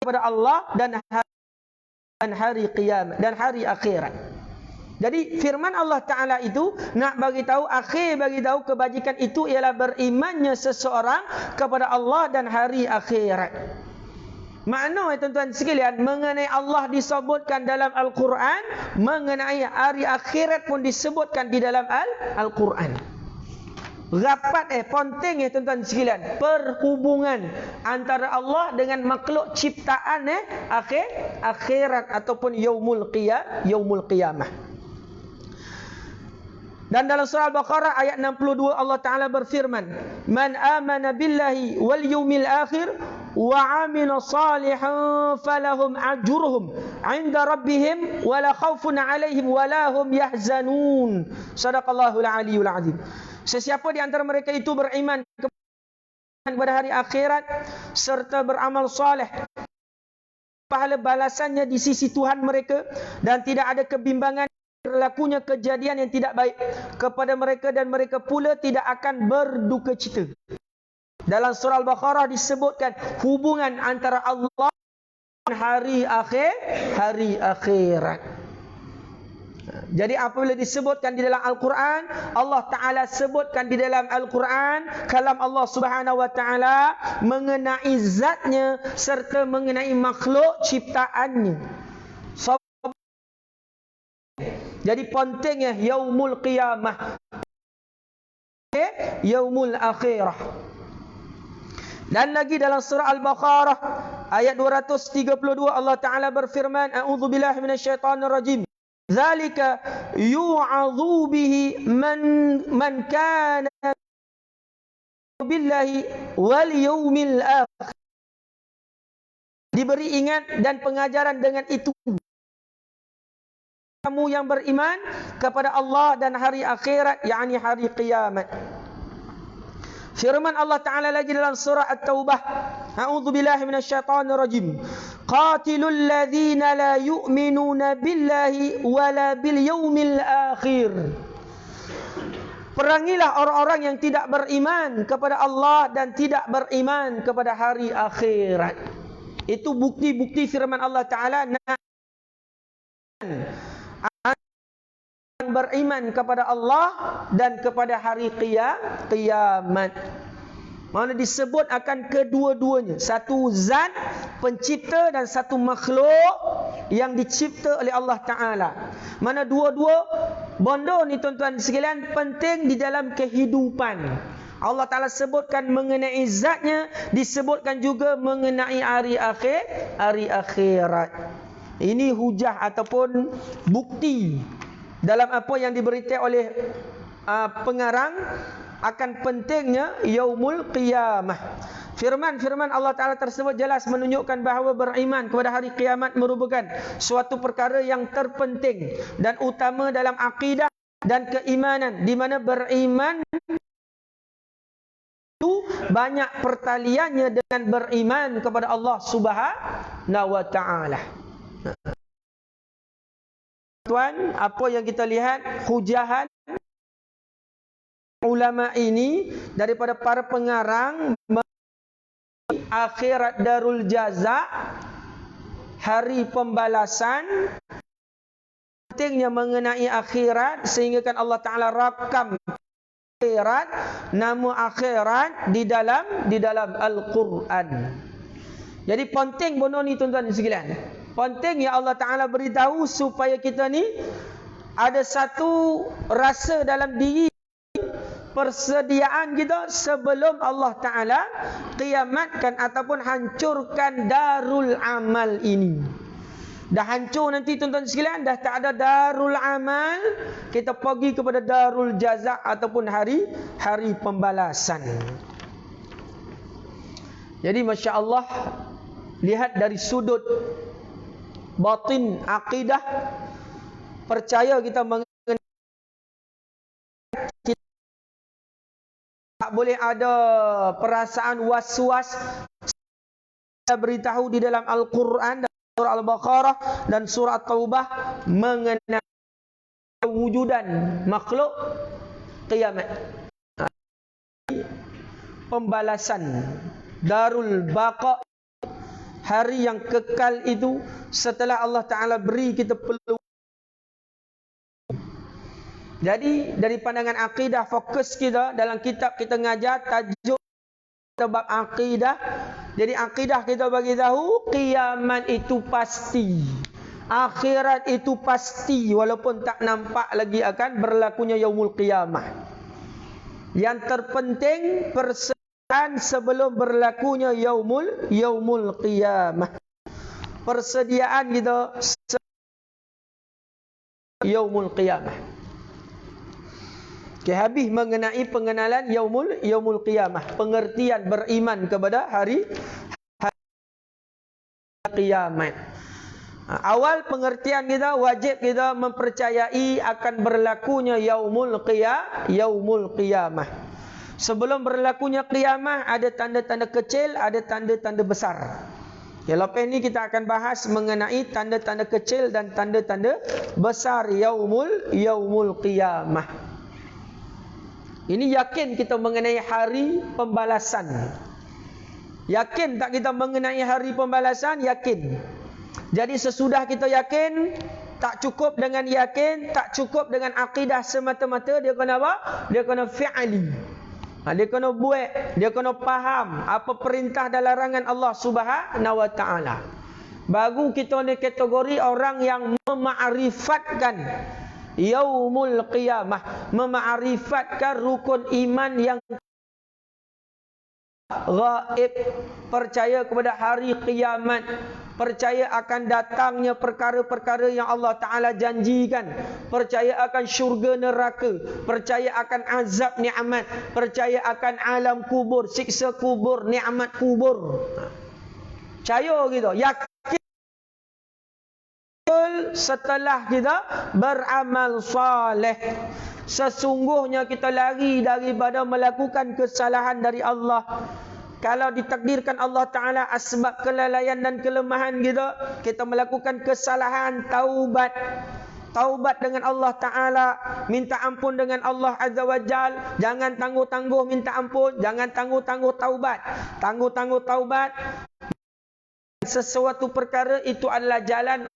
kepada Allah dan hari kiamat dan hari akhirat. Jadi firman Allah Ta'ala itu nak bagi tahu, akhir bagi tahu kebajikan itu ialah berimannya seseorang kepada Allah dan hari akhirat. Makna tuan-tuan sekalian, mengenai Allah disebutkan dalam Al-Quran, mengenai hari akhirat pun disebutkan di dalam Al-Quran. Rapat penting tuan-tuan sekalian, perhubungan antara Allah dengan makhluk ciptaan akhirat ataupun yaumul qiyamah. Dan dalam surah Al-Baqarah ayat 62 Allah Ta'ala berfirman, man amana billahi wal yaumil akhir wa amila salihan falahum ajruhum 'inda rabbihim wala khaufun 'alaihim wala hum yahzanun. Shadaqallahul aliyyul azim. Sesiapa di antara mereka itu beriman kepada hari akhirat serta beramal soleh, pahala balasannya di sisi Tuhan mereka dan tidak ada kebimbangan berlakunya kejadian yang tidak baik kepada mereka dan mereka pula tidak akan berduka cita. Dalam surah Al-Baqarah disebutkan hubungan antara Allah dan hari akhirat. Jadi apabila disebutkan di dalam Al-Quran, Allah Ta'ala sebutkan di dalam Al-Quran kalam Allah Subhanahu Wa Ta'ala mengenai zatnya serta mengenai makhluk ciptaannya. Jadi pentingnya yaumul qiyamah, yaumul akhirah. Dan lagi dalam surah Al-Baqarah ayat 232 Allah Ta'ala berfirman, a'udzubillahi minasyaitonir rajim. Zalika yu'adhu bihi man kana billahi wal yaumil akhir. Diberi ingat dan pengajaran dengan itu kamu yang beriman kepada Allah dan hari akhirat, yakni hari kiamat. Firman Allah Ta'ala lagi dalam surah At-Taubah, a'udzubillahi minasyaitonir rajim. Qatilul ladzina la yu'minuna billahi wala bil yaumil akhir. Perangilah orang-orang yang tidak beriman kepada Allah dan tidak beriman kepada hari akhirat. Itu bukti-bukti firman Allah Ta'ala beriman kepada Allah dan kepada hari kiamat. Mana disebut akan kedua-duanya, satu zat pencipta dan satu makhluk yang dicipta oleh Allah Ta'ala. Mana dua-dua benda ni tuan-tuan sekalian penting di dalam kehidupan. Allah Ta'ala sebutkan mengenai zatnya, disebutkan juga mengenai hari akhirat. Ini hujah ataupun bukti dalam apa yang diberitakan oleh pengarang akan pentingnya yaumul qiyamah. Firman Allah Ta'ala tersebut jelas menunjukkan bahawa beriman kepada hari kiamat merupakan suatu perkara yang terpenting dan utama dalam akidah dan keimanan, di mana beriman itu banyak pertaliannya dengan beriman kepada Allah Subhanahu Wa Ta'ala. Tuan, apa yang kita lihat hujahan ulama ini daripada para pengarang akhirat darul jaza, hari pembalasan, pentingnya mengenai akhirat sehingga kan Allah Ta'ala rakam akhirat, nama akhirat di dalam Al-Quran. Jadi penting benda ni tuan-tuan sekalian. Penting ya Allah Ta'ala beritahu supaya kita ni ada satu rasa dalam diri, persediaan kita sebelum Allah Ta'ala kiamatkan ataupun hancurkan darul amal ini. Dah hancur nanti tuan-tuan sekalian, dah tak ada darul amal, kita pergi kepada darul jaza ataupun hari pembalasan. Jadi Masya Allah, lihat dari sudut batin akidah, percaya kita mengenai, tak boleh ada perasaan was-was. Kita beritahu di dalam Al-Quran dan surah Al-Baqarah dan surah At-Taubah mengenai kewujudan makhluk kiamat, pembalasan, darul baqa, hari yang kekal itu setelah Allah Ta'ala beri kita peluang. Jadi dari pandangan akidah, fokus kita dalam kitab kita ngajar tajuk bab akidah. Jadi akidah kita bagi tahu kiamat itu pasti, akhirat itu pasti, walaupun tak nampak lagi akan berlakunya yaumul qiyamah. Yang terpenting persediaan sebelum berlakunya yaumul qiyamah. Persediaan kita yaumul qiyamah. Okay, habis mengenai pengenalan yaumul qiyamah, pengertian beriman kepada hari kiamat. Awal pengertian kita, wajib kita mempercayai akan berlakunya yaumul qiyamah. Sebelum berlakunya qiyamah ada tanda-tanda kecil, ada tanda-tanda besar. Ya, lepas ini kita akan bahas mengenai tanda-tanda kecil dan tanda-tanda besar yaumul qiyamah. Ini yakin kita mengenai hari pembalasan. Yakin tak kita mengenai hari pembalasan? Yakin. Jadi sesudah kita yakin, Tak cukup dengan yakin, tak cukup dengan akidah semata-mata, dia kena apa? Dia kena fi'ali. Dia kena buat, dia kena faham apa perintah dan larangan Allah Subhanahu wa taala. Baru kita ni kategori orang yang mema'rifatkan yaumul qiyamah, mema'rifatkan rukun iman yang gaib, percaya kepada hari kiamat, percaya akan datangnya perkara-perkara yang Allah Ta'ala janjikan, percaya akan syurga neraka, percaya akan azab nikmat, percaya akan alam kubur, siksa kubur, nikmat kubur. Percaya gitu, yakin setelah kita beramal soleh. Sesungguhnya kita lari daripada melakukan kesalahan dari Allah. Kalau ditakdirkan Allah Ta'ala asbab kelalaian dan kelemahan kita melakukan kesalahan, taubat. Taubat dengan Allah Ta'ala, minta ampun dengan Allah Azza wa Jal. Jangan tangguh-tangguh minta ampun, jangan tangguh-tangguh taubat. Tangguh-tangguh taubat, sesuatu perkara itu adalah jalan.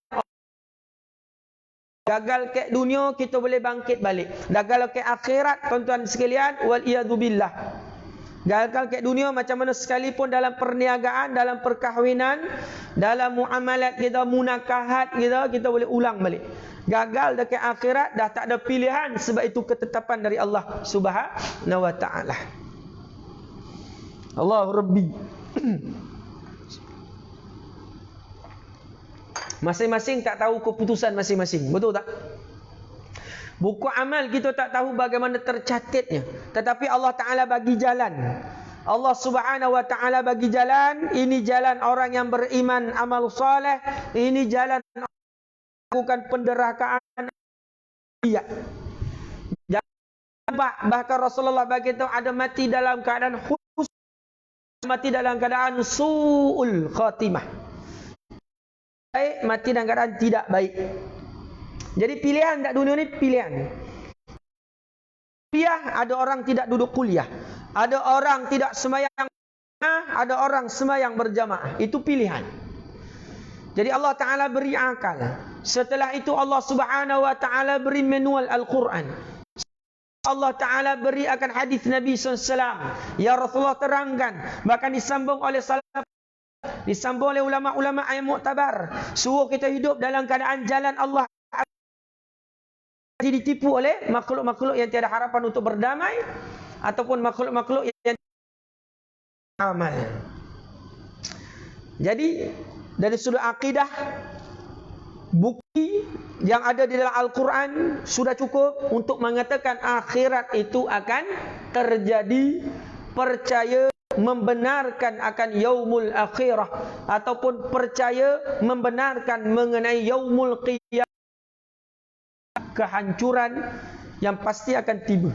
Gagal ke dunia, kita boleh bangkit balik. Gagal ke akhirat, tuan-tuan sekalian, wal-iyadzubillah. Gagal ke dunia macam mana sekalipun dalam perniagaan, dalam perkahwinan, dalam muamalat kita, munakahat kita boleh ulang balik. Gagal dekat akhirat, dah tak ada pilihan, sebab itu ketetapan dari Allah Subhanahu wa taala. Allahu Rabbi. Masing-masing tak tahu keputusan masing-masing. Betul tak? Buku amal kita tak tahu bagaimana tercatatnya. Tetapi Allah Ta'ala bagi jalan. Allah Subhanahu wa Ta'ala bagi jalan. Ini jalan orang yang beriman amal soleh. Ini jalan melakukan penderakaan. Iya. Bahkan Rasulullah bagi tahu ada mati dalam keadaan khusus, mati dalam keadaan su'ul khatimah. Baik, mati dalam keadaan tidak baik. Jadi pilihan tak dunia ni pilihan. Kuliah, ada orang tidak duduk kuliah. Ada orang tidak sembahyang, ada orang sembahyang berjamaah. Itu pilihan. Jadi Allah Ta'ala beri akal. Setelah itu Allah Subhanahu wa Ta'ala beri manual Al-Quran. Allah Ta'ala beri akan hadis Nabi SAW. Ya Rasulullah terangkan. Bahkan disambung oleh salaf, disambung oleh ulama-ulama yang muktabar. Suruh kita hidup dalam keadaan jalan Allah. Ditipu oleh makhluk-makhluk yang tiada harapan untuk berdamai, ataupun makhluk-makhluk yang amal. Jadi dari sudut akidah, bukti yang ada di dalam Al-Quran sudah cukup untuk mengatakan akhirat itu akan terjadi. Percaya membenarkan akan yaumul akhirah, ataupun percaya membenarkan mengenai yaumul qiyamah, kehancuran yang pasti akan tiba.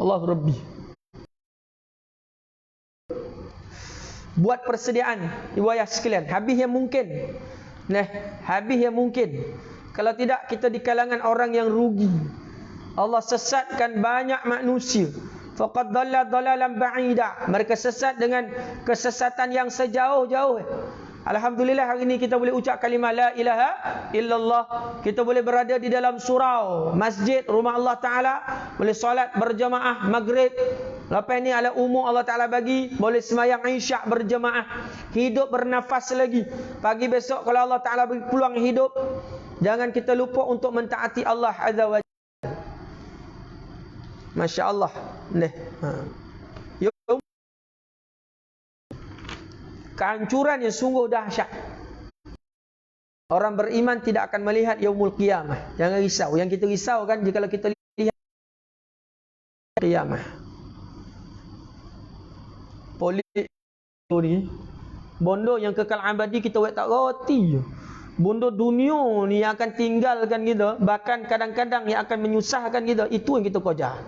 Allah Rabbi. Buat persediaan riwayah sekalian, habis yang mungkin. Habis yang mungkin. Kalau tidak, kita di kalangan orang yang rugi. Allah sesatkan banyak manusia. Faqad dhalla dhalalan ba'ida. Mereka sesat dengan kesesatan yang sejauh-jauh. Alhamdulillah hari ini kita boleh ucap kalimah la ilaha illallah. Kita boleh berada di dalam surau, masjid, rumah Allah Ta'ala. Boleh solat berjamaah maghrib. Lepas ni ala umum Allah Ta'ala bagi, boleh semayang isyak berjamaah. Hidup bernafas lagi. Pagi besok kalau Allah Ta'ala beri peluang hidup, jangan kita lupa untuk mentaati Allah Azza wa Jalla. Masya Allah. Kehancuran yang sungguh dahsyat. Orang beriman tidak akan melihat yaumul qiyamah. Jangan risau. Yang kita risau kan jika kita lihat qiyamah. Politik ni, bondo yang kekal abadi kita buat tak roti. Bondo dunia ni yang akan tinggalkan kita, bahkan kadang-kadang yang akan menyusahkan kita, itu yang kita kejar.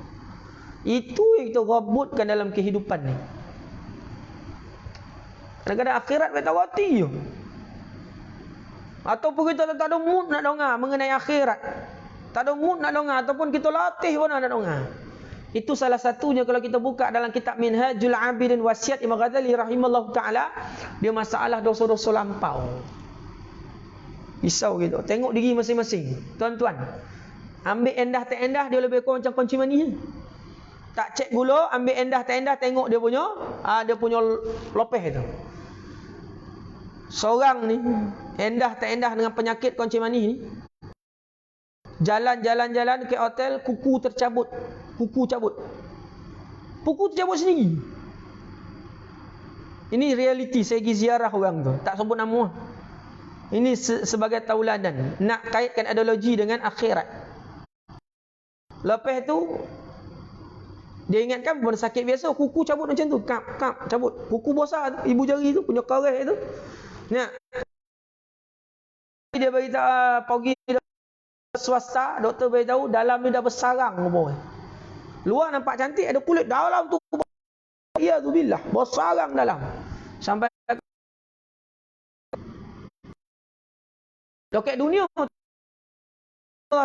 Itu yang kita rebutkan dalam kehidupan ni. Kadang-kadang akhirat kita roti je. Ataupun kita tak ada mood nak dengar mengenai akhirat. Tak ada mood nak dengar, ataupun kita latih pun nak dengar. Itu salah satunya kalau kita buka dalam kitab Minhajul Abidin Wasiat Imam Ghazali rahimallahu ta'ala. Dia masalah dosa-dosa lampau. Risau gitu. Tengok diri masing-masing. Tuan-tuan, ambil endah tak endah, dia lebih kurang macam kunci mani. Tak cek gula, ambil endah tak endah, tengok dia punya lopeh itu. Seorang ni endah tak endah dengan penyakit kunci mani ni, jalan ke hotel, kuku tercabut. Kuku tercabut sendiri. Ini realiti. Saya pergi ziarah orang tu, tak sebut nama. Ini sebagai tauladan. Nak kaitkan ideologi dengan akhirat. Lepas tu dia ingatkan benda sakit biasa, kuku cabut macam tu, kap cabut. Kuku besar tu, ibu jari tu, punya kareh tu. Nah, dia beritahu pergi swasta, doktor beritahu dalam ni dah bersarang boy. Luar nampak cantik, ada kulit, dalam tu ya tu billah, bersarang dalam. Sampai doktor dunia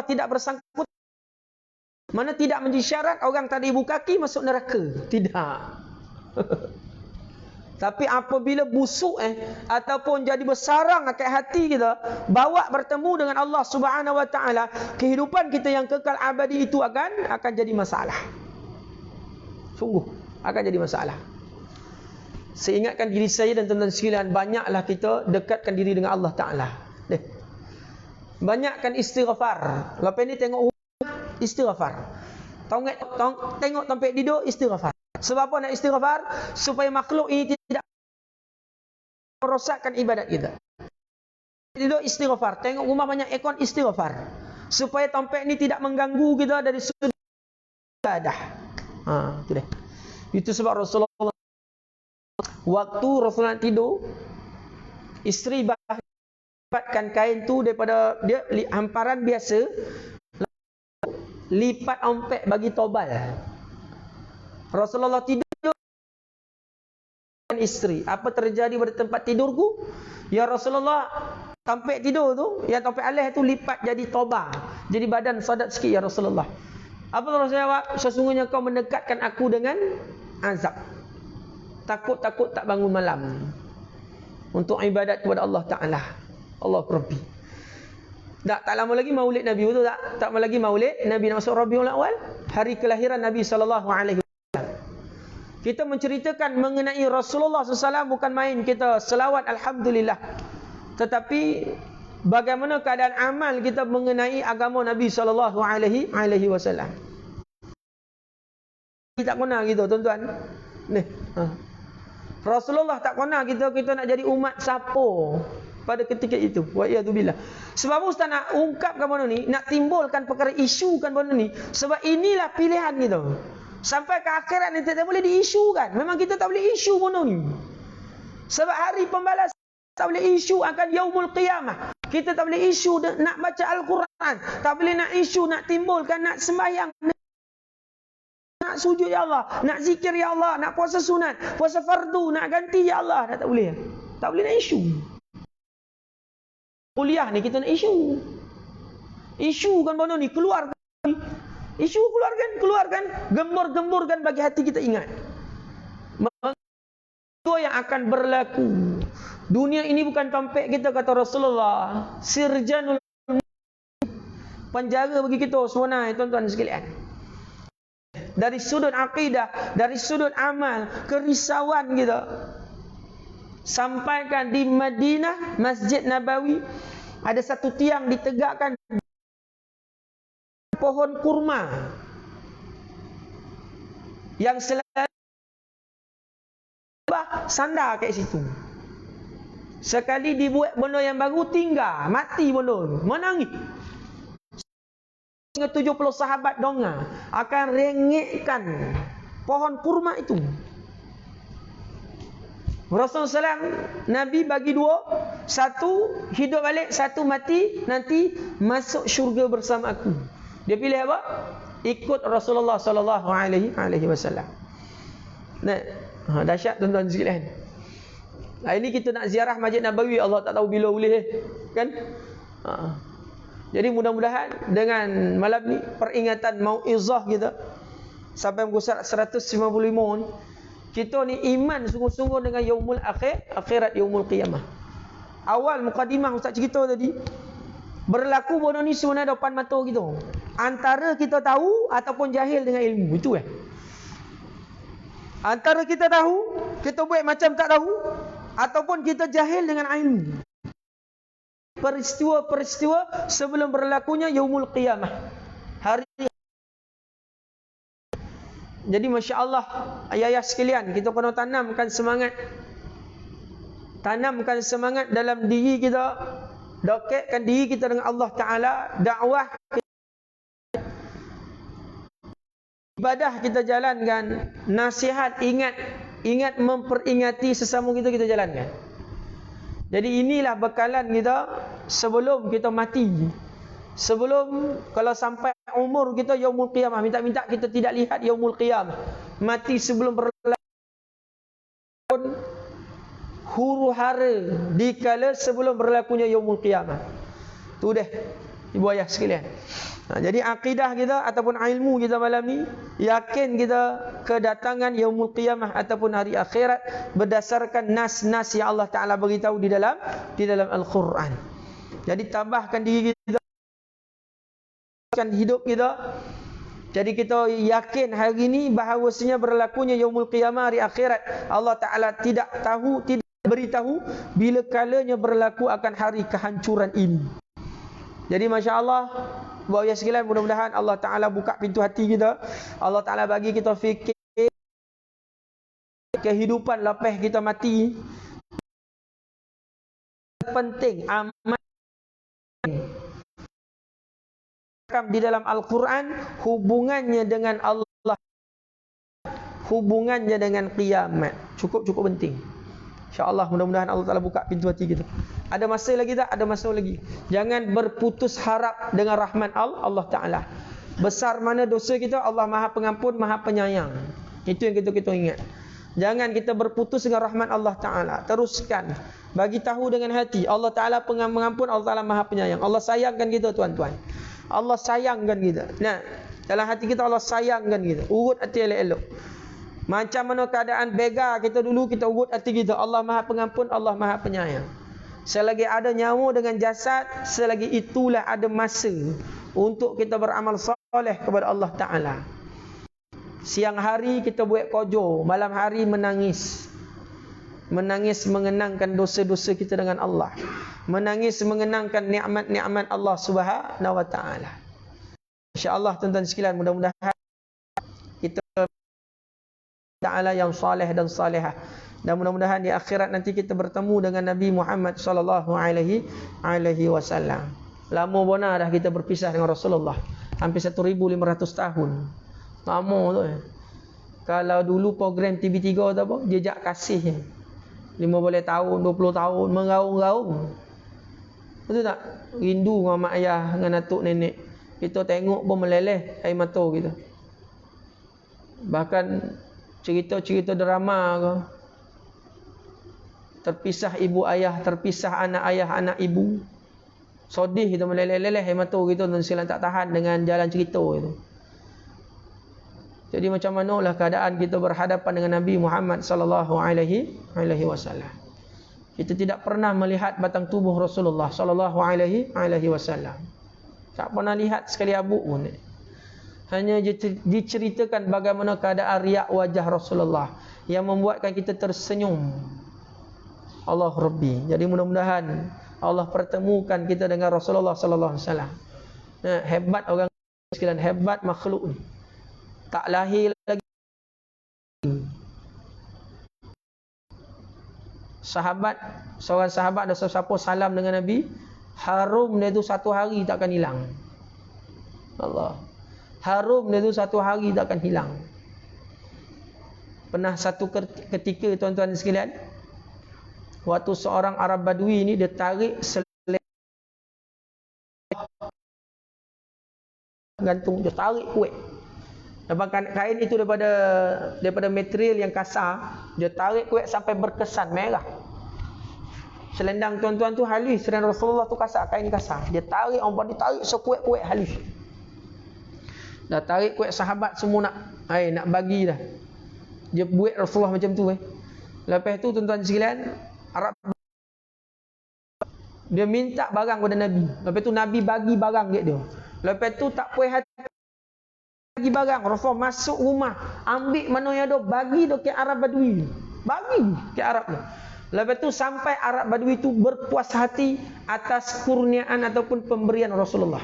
tidak bersangkut. Mana tidak menjadi syarat orang tak ada ibu kaki masuk neraka. Tidak. Tapi apabila busuk ataupun jadi bersarang akan hati kita, bawa bertemu dengan Allah Subhanahu Wa Taala, kehidupan kita yang kekal abadi itu akan jadi masalah. Sungguh akan jadi masalah. Saya ingatkan diri saya dan tuan-tuan sekalian, banyaklah kita dekatkan diri dengan Allah Taala. Banyakkan istighfar. Lepas ni tengok istighfar. Tengok tempat tidur, istighfar. Sebab apa nak istighfar? Supaya makhluk ini tidak merosakkan ibadat kita. Tidur, istighfar. Tengok rumah banyak aircon, istighfar. Supaya tempat ini tidak mengganggu kita dari sudut ibadah. Itu deh. Itu sebab Rasulullah, waktu Rasulullah tidur, isteri dapatkan kain tu daripada dia hamparan biasa, lipat ompek bagi tobal. Rasulullah tidur dengan isteri. Apa terjadi pada tempat tidurku? Ya Rasulullah, tempat tidur tu, yang tempat alas tu lipat jadi toba. Jadi badan sadat sikit ya Rasulullah. Apa Rasulullah jawab? Sesungguhnya kau mendekatkan aku dengan azab. Takut-takut tak bangun malam untuk ibadat kepada Allah Ta'ala. Allah Rabbi. Tak lama lagi maulid Nabi, betul tak? Tak lama lagi maulid Nabi masuk Rabiul Awal, hari kelahiran Nabi SAW. Kita menceritakan mengenai Rasulullah SAW, bukan main kita selawat Alhamdulillah, tetapi bagaimana keadaan amal kita mengenai agama Nabi SAW. Kita tak kena gitu tuan-tuan. Rasulullah tak kena kita nak jadi umat siapa pada ketika itu. Wa iyadzubillah. Sebab Ustaz nak ungkapkan benda ni, nak timbulkan perkara isukan benda ni, sebab inilah pilihan kita. Sampai ke akhirat ni tak boleh diisukan. Memang kita tak boleh isu benda ni. Sebab hari pembalasan tak boleh isu akan yaumul qiyamah. Kita tak boleh isu nak baca Al-Quran, tak boleh nak isu nak timbulkan nak sembahyang, nak sujud ya Allah, nak zikir ya Allah, nak puasa sunat, puasa fardu, nak ganti ya Allah, tak boleh. Tak boleh nak isu. Kuliah ni kita nak isu. Isukan benda ni, keluarkan. Isu keluarkan. Gembur-gemburkan bagi hati kita ingat. Itu yang akan berlaku. Dunia ini bukan tempat kita, kata Rasulullah. Sirjanul penjara bagi kita sebenarnya, tuan-tuan sekalian. Dari sudut akidah, dari sudut amal, kerisauan kita. Sampaikan di Madinah, Masjid Nabawi, ada satu tiang ditegakkan pohon kurma yang selalu sandar kat situ. Sekali dibuat benda yang baru, tinggal, mati benda tu, menangis. 70 sahabat donga akan rengekkan pohon kurma itu. Rasulullah SAW, Nabi bagi dua, satu hidup balik, satu mati, nanti masuk syurga bersama aku. Dia pilih apa? Ikut Rasulullah SAW. Nah, dahsyat tuan-tuan sekalian. Ini kita nak ziarah Masjid Nabawi, Allah tak tahu bila boleh, kan? Jadi mudah-mudahan dengan malam ni peringatan mauizah kita sampai muka surat 155 ni, kita ni iman sungguh-sungguh dengan yaumul akhir, akhirat yaumul qiyamah. Awal mukadimah Ustaz cerita tadi, Berlaku bodoh ni sebenarnya depan mata kita. Antara kita tahu ataupun jahil dengan ilmu. Itu antara kita tahu, kita buat macam tak tahu, ataupun kita jahil dengan ilmu. Peristiwa-peristiwa sebelum berlakunya yaumul qiyamah. Hari. Jadi Masya Allah, ayah-ayah sekalian, kita kena tanamkan semangat. Tanamkan semangat dalam diri kita. Dekatkan diri kita dengan Allah Ta'ala. Dakwah ibadah kita jalankan. Nasihat, ingat memperingati sesama kita jalankan. Jadi inilah bekalan kita sebelum kita mati. Sebelum, kalau sampai umur kita yaumul qiyamah, minta-minta kita tidak lihat yaumul qiyamah. Mati sebelum berlaku huru hara dikala sebelum berlakunya yaumul qiyamah. Tu dah ibu ayah sekalian. Jadi akidah kita ataupun ilmu kita malam ni, yakin kita kedatangan yaumul qiyamah ataupun hari akhirat berdasarkan nas-nas yang Allah Ta'ala beritahu di dalam Al-Quran. Jadi tambahkan diri kita, hidup kita. Jadi kita yakin hari ini bahawasanya berlakunya yaumul qiyamah, hari akhirat. Allah Ta'ala tidak beritahu bila kalanya berlaku akan hari kehancuran ini. Jadi Masya Allah, buat ayah sekalian, mudah-mudahan Allah Ta'ala buka pintu hati kita. Allah Ta'ala bagi kita fikir kehidupan lepas kita mati. Penting amal di dalam Al-Quran, hubungannya dengan Allah, hubungannya dengan kiamat. Cukup penting. InsyaAllah mudah-mudahan Allah Ta'ala buka pintu hati kita. Ada masa lagi tak? Ada masa lagi. Jangan berputus harap dengan rahmat Allah Ta'ala. Besar mana dosa kita, Allah Maha Pengampun, Maha Penyayang. Itu yang kita ingat. Jangan kita berputus dengan rahmat Allah Ta'ala. Teruskan. Bagi tahu dengan hati. Allah Ta'ala Pengampun, Allah Ta'ala Maha Penyayang. Allah sayangkan kita tuan-tuan. Allah sayangkan kita. Nah, dalam hati kita Allah sayangkan kita. Urut hati elok-elok. Macam mana keadaan bega kita dulu, kita urut hati kita. Allah Maha Pengampun, Allah Maha Penyayang. Selagi ada nyawa dengan jasad, selagi itulah ada masa untuk kita beramal soleh kepada Allah Ta'ala. Siang hari kita buat kojo, malam hari menangis. Menangis mengenangkan dosa-dosa kita dengan Allah. Menangis mengenangkan nikmat-nikmat Allah Subhanahu wa Ta'ala. InsyaAllah tuan-tuan sekalian, mudah-mudahan kita Ta'ala yang saleh dan salihah. Dan mudah-mudahan di akhirat nanti kita bertemu dengan Nabi Muhammad sallallahu alaihi wasallam. Lama benar dah kita berpisah dengan Rasulullah. Hampir 1,500 tahun. Lama tu. Kalau dulu program TV3 tu apa? Jejak kasih. 15 tahun, 20 tahun mengaung-gaung. Betul tak? Rindu dengan mak ayah, dengan atuk nenek. Kita tengok pun meleleh air mata kita. Bahkan cerita-cerita drama ke, terpisah ibu ayah, terpisah anak ayah, anak ibu, sedih kita meleleh-leleh air mata kita dan silang tak tahan dengan jalan cerita itu. Jadi macam manalah keadaan kita berhadapan dengan Nabi Muhammad sallallahu alaihi wasallam. Kita tidak pernah melihat batang tubuh Rasulullah sallallahu alaihi wasallam. Tak pernah lihat sekali abu pun. Hanya diceritakan bagaimana keadaan riak wajah Rasulullah yang membuatkan kita tersenyum. Allah Rabbi. Jadi mudah-mudahan Allah pertemukan kita dengan Rasulullah sallallahu alaihi wasallam. Nah, hebat orang sekalian, hebat makhluk ni. Tak lahir lagi. Sahabat, seorang sahabat ada siapa salam dengan Nabi, harum dia tu 1 hari takkan hilang. Allah. Harum dia tu 1 hari takkan hilang. Pernah satu ketika tuan-tuan sekalian, waktu seorang Arab Badui ni dia tarik gantung, dia tarik kuat. Dapatkan kain itu daripada material yang kasar, dia tarik kuat sampai berkesan merah. Selendang tuan-tuan tu halus, selendang Rasulullah tu kasar, kain kasar. Dia tarik, orang ditarik sekuat-kuat halus. Dah tarik kuat sahabat semua nak bagi dah. Dia buat Rasulullah macam tu. Lepas tu tuan-tuan sekalian, Arab Dia minta barang kepada Nabi. Lepas tu Nabi bagi barang kat dia. Lepas tu tak puas hati bagi barang. Rasul masuk rumah, ambil mana yang ada, bagi dia ke Arab Badui. Bagi ke Arab tu. Lepas tu sampai Arab Badui tu berpuas hati atas kurniaan ataupun pemberian Rasulullah.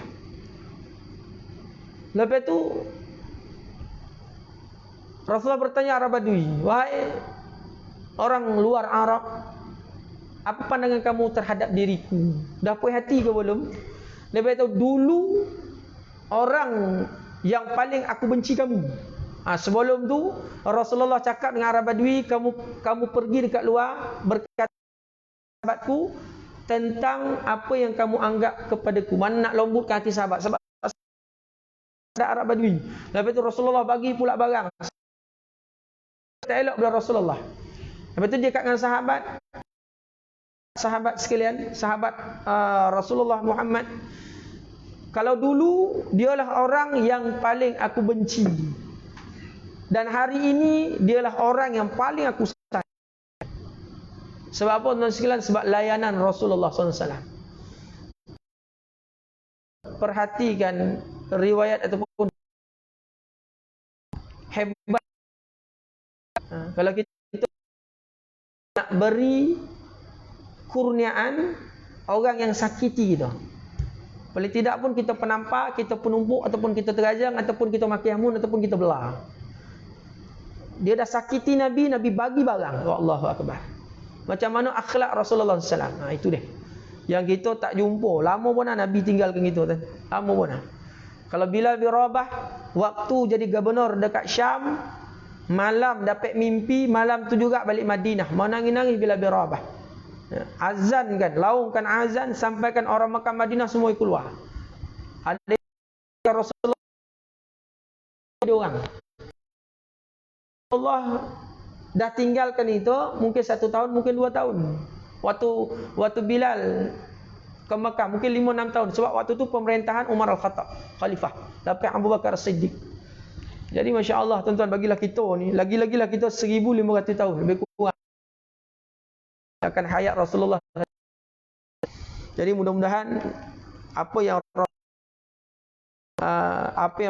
Lepas tu Rasulullah bertanya Arab Badui, wahai orang luar Arab, apa pandangan kamu terhadap diriku? Dah puas hati ke belum? Lepas tu, dulu orang yang paling aku benci kamu. Sebelum tu Rasulullah cakap dengan Arab Badui, kamu pergi dekat luar berkata sahabatku tentang apa yang kamu anggap kepadaku. Mana nak lembutkan hati sahabat. Sebab ada Arab Badui. Lepas tu Rasulullah bagi pula barang. Tak elok pada Rasulullah. Lepas tu dia kat dengan sahabat sekalian, sahabat Rasulullah Muhammad. Kalau dulu dialah orang yang paling aku benci, dan hari ini dialah orang yang paling aku sayang. Sebab apa tuan sekalian? Sebab layanan Rasulullah SAW. Perhatikan riwayat ataupun hebat. Kalau kita nak beri kurniaan orang yang sakiti kita, paling tidak pun kita penampak, kita penumpuk, ataupun kita terajang, ataupun kita maki hamun, ataupun kita belah, dia dah sakiti Nabi, Nabi bagi barang. Allahu Akbar. Macam mana akhlak Rasulullah SAW. Itu dia yang kita tak jumpa. Lama pun Nabi tinggalkan kita kan? Lama pun. Kalau Bilal bin Rabah waktu jadi gubernur dekat Syam, malam dapat mimpi, malam tu juga balik Madinah, mau nangis-nangis Bilal bin Rabah. Azan kan, laungkan azan, sampaikan orang Makkah Madinah semua keluar. Ada Rasulullah dia orang. Allah dah tinggalkan itu mungkin 1 tahun, mungkin 2 tahun. Waktu Bilal ke Makkah mungkin 5-6 tahun, sebab waktu tu pemerintahan Umar Al-Khattab khalifah, lepas Abu Bakar As-Siddiq. Jadi masya-Allah tuan-tuan, bagilah kita ni, lagi-lagilah kita 1500 tahun lebih kurang akan hayat Rasulullah. Jadi mudah-mudahan apa yang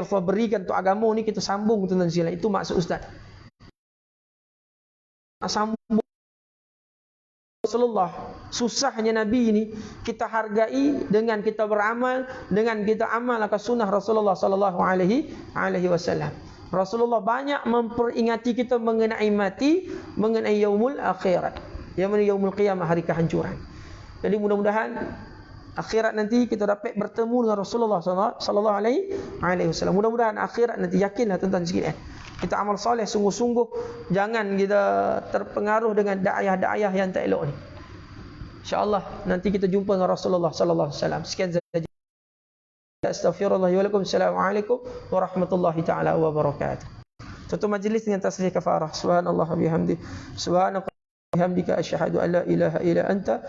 Rasul berikan untuk agama ni kita sambung tuan-tuan sekalian. Itu maksud ustaz. Sambung Rasulullah. Susahnya Nabi ini kita hargai dengan kita beramal, dengan kita amal akan sunnah Rasulullah sallallahu alaihi wasallam. Rasulullah banyak memperingati kita mengenai mati, mengenai yaumul akhirat, yang mana yaumul qiyamah, hari kehancuran. Jadi mudah-mudahan akhirat nanti kita dapat bertemu dengan Rasulullah sallallahu alaihi wasallam. Mudah-mudahan akhirat nanti, yakinlah tuan-tuan sekalian, kita amal soleh sungguh-sungguh, jangan kita terpengaruh dengan da'ayah-da'ayah yang tak elok ni. InsyaAllah nanti kita jumpa dengan Rasulullah sallallahu alaihi wasallam. Sekian saja. Astaghfirullah wa lakum. Assalamualaikum warahmatullahi taala wabarakatuh. Tutup majlis dengan tasbih kafarah. Subhanallah bihamdi. Subhanaka bihamdika asyhadu an la ilaha illa anta